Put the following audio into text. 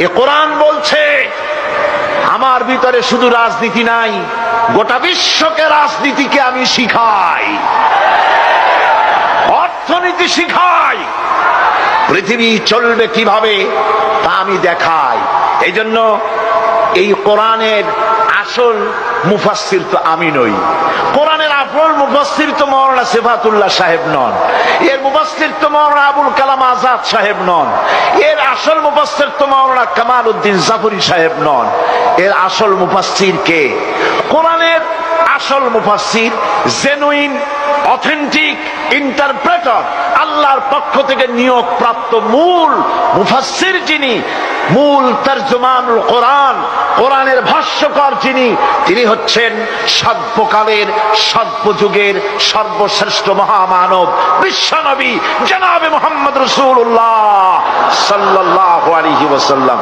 এ কোরআন বলছে আমার ভিতরে শুধু রাজনীতি নাই, গোটা বিশ্বকে রাজনীতিকে আমি শিখাই, অর্থনীতি শিখাই, পৃথিবী চলবে কিভাবে তা আমি দেখাই। এই জন্য এই কোরআনের আসল মুফাসসির তো আমি নই, কোরআনের আসল মুফাসসির তো মাওলানা সিফাতুল্লাহ সাহেব নন, এর মুফাসসির তো মাওলানা আবুল কালাম আজাদ সাহেব নন, এর আসল মুফাসসির তো মাওলানা কামাল উদ্দিন জাফরি সাহেব নন। এর আসল মুফাসসির কে? কোরআনের আসল মুফাসসির, জেনুইন অথেন্টিক ইন্টারপ্রেটার, আল্লাহর পক্ষ থেকে নিয়োগ প্রাপ্ত মূল মুফাসসির যিনি, মূল তরজমানুল কোরআন, কোরআনের ভাষ্যকার যিনি, তিনি হচ্ছেন সর্বকালের সর্বযুগের সর্বশ্রেষ্ঠ মহামানব বিশ্বনবী জনাবে মুহাম্মদ রাসূলুল্লাহ সাল্লাল্লাহু আলাইহি ওয়াসাল্লাম।